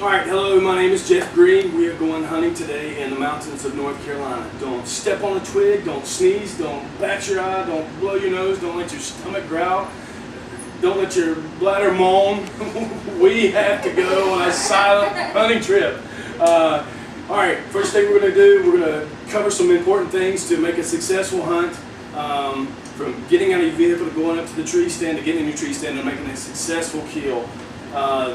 Alright, hello, my name is Jeff Green. We are going hunting today in the mountains of North Carolina. Don't step on a twig, don't sneeze, don't bat your eye, don't blow your nose, don't let your stomach growl, don't let your bladder moan. We have to go on a silent hunting trip. Alright, first thing we're going to do, we're going to cover some important things to make a successful hunt. From getting out of your vehicle to going up to the tree stand to getting in your tree stand and making a successful kill.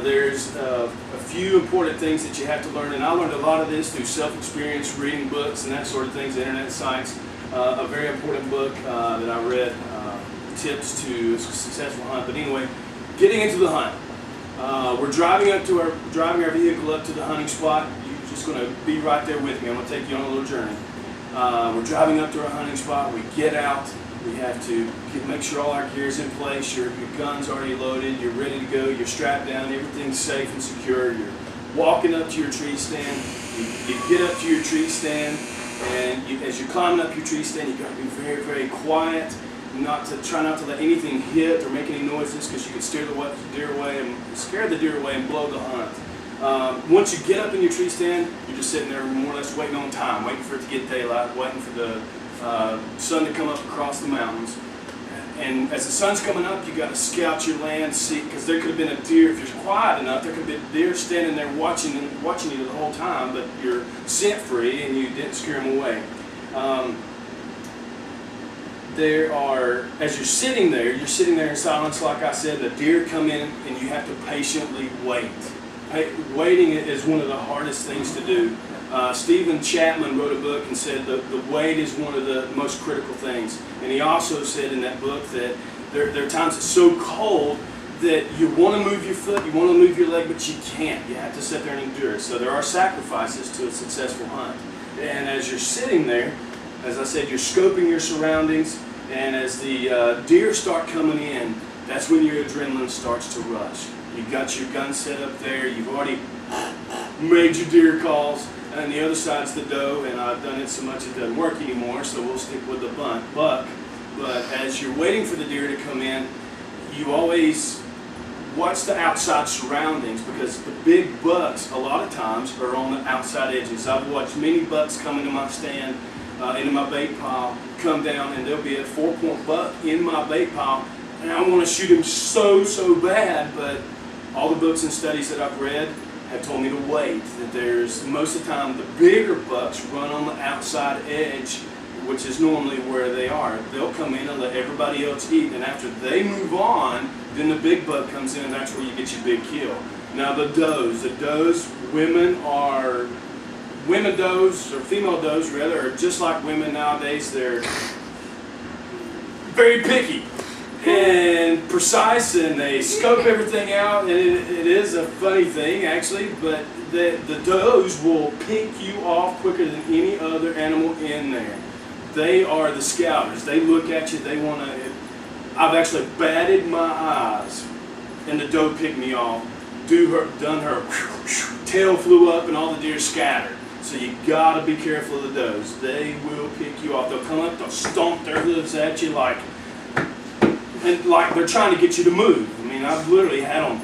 There's a few important things that you have to learn, and I learned a lot of this through self-experience, reading books and that sort of things, internet sites. A very important book that I read, Tips to a Successful Hunt. But anyway, getting into the hunt. We're driving our vehicle up to the hunting spot. You're just going to be right there with me. I'm going to take you on a little journey. We're driving up to our hunting spot. We get out. We have to make sure all our gear is in place, your gun's already loaded, you're ready to go, you're strapped down, everything's safe and secure. You're walking up to your tree stand, you get up to your tree stand, and as you're climbing up your tree stand, you've got to be very, very quiet, try not to let anything hit or make any noises, because you can scare the deer away and blow the hunt. Once you get up in your tree stand, you're just sitting there more or less waiting on time, waiting for it to get daylight, waiting for the sun to come up across the mountains. And as the sun's coming up, you got to scout your land, see, because there could have been a deer. If you're quiet enough, there could be a deer standing there watching you the whole time, but you're scent free and you didn't scare them away. As you're sitting there in silence, like I said, the deer come in and you have to patiently wait. Waiting is one of the hardest things to do. Stephen Chapman wrote a book and said the wait is one of the most critical things. And he also said in that book that there are times it's so cold that you want to move your foot, you want to move your leg, but you can't. You have to sit there and endure it. So there are sacrifices to a successful hunt. And as you're sitting there, as I said, you're scoping your surroundings, and as the deer start coming in, that's when your adrenaline starts to rush. You've got your gun set up there, you've already made your deer calls, and the other side's the doe, and I've done it so much it doesn't work anymore, so we'll stick with the buck. But as you're waiting for the deer to come in, you always watch the outside surroundings, because the big bucks a lot of times are on the outside edges. I've watched many bucks come into my stand, into my bait pile, come down, and there'll be a 4-point buck in my bait pile, and I want to shoot him so bad, but all the books and studies that I've read have told me to wait, that there's most of the time the bigger bucks run on the outside edge, which is normally where they are. They'll come in and let everybody else eat, and after they move on, then the big buck comes in, and that's where you get your big kill. Now the does, women does, or female does rather, are just like women nowadays. They're very picky and precise, and they scope everything out, and it is a funny thing actually, but the does will pick you off quicker than any other animal in there. They are the scouters. They look at you, they want to. I've actually batted my eyes and the doe picked me off, done her tail flew up and all the deer scattered. So you gotta be careful of the does. They will pick you off. They'll come up, they'll stomp their hooves at you like they're trying to get you to move. I mean, I've literally had them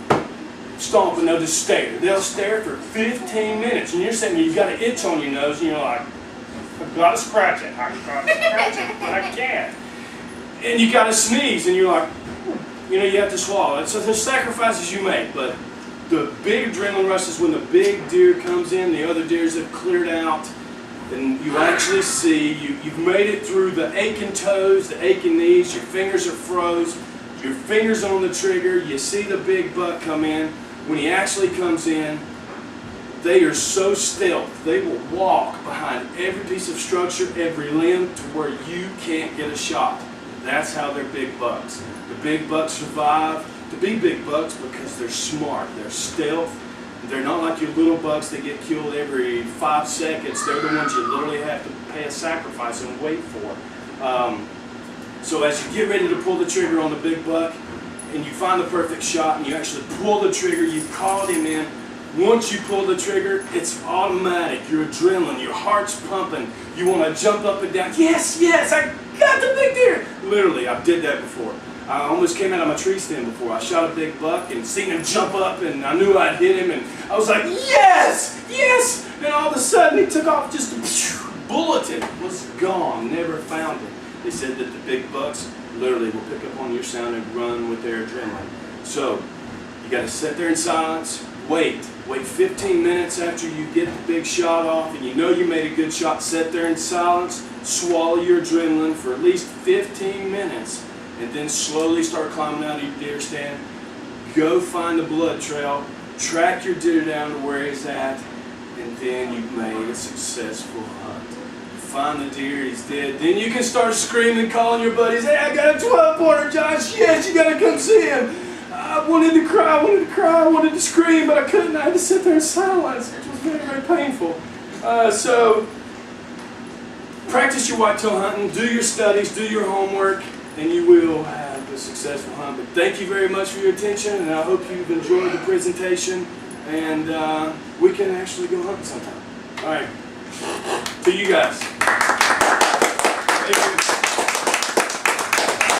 stomp and they'll just stare. They'll stare for 15 minutes, and you're sitting there, you've got an itch on your nose, and you're like, I've got to scratch it, but I can't. And you got to sneeze, and you're like, you have to swallow it. So there's sacrifices you make, but the big adrenaline rush is when the big deer comes in, the other deers have cleared out, and you actually see, you've made it through the aching toes, the aching knees, your fingers are froze, your fingers on the trigger, you see the big buck come in. When he actually comes in, they are so stealth, they will walk behind every piece of structure, every limb, to where you can't get a shot. That's how they're big bucks. The big bucks survive to be big bucks because they're smart, they're stealth. They're not like your little bucks that get killed every 5 seconds. They're the ones you literally have to pay a sacrifice and wait for. So as you get ready to pull the trigger on the big buck, and you find the perfect shot, and you actually pull the trigger, you've called him in. Once you pull the trigger, it's automatic. Your adrenaline, your heart's pumping. You want to jump up and down. Yes, I got the big deer. Literally, I did that before. I almost came out of my tree stand before. I shot a big buck and seen him jump up, and I knew I'd hit him, and I was like, yes, yes! And all of a sudden he took off, just bulleted, was gone, never found it. They said that the big bucks literally will pick up on your sound and run with their adrenaline. So you got to sit there in silence, wait 15 minutes after you get the big shot off, and you know you made a good shot. Sit there in silence, swallow your adrenaline for at least 15 minutes, and then slowly start climbing out of your deer stand. Go find the blood trail, track your deer down to where he's at, and then you've made a successful hunt. You find the deer, he's dead. Then you can start screaming, calling your buddies, hey, I got a 12-pointer, Josh. Yes, you got to come see him. I wanted to cry, I wanted to scream, but I couldn't. I had to sit there in silence, which was very, very painful. So practice your whitetail hunting, do your studies, do your homework, and you will have a successful hunt. But thank you very much for your attention, and I hope you've enjoyed the presentation, and we can actually go hunting sometime. All right, to you guys. Thank you.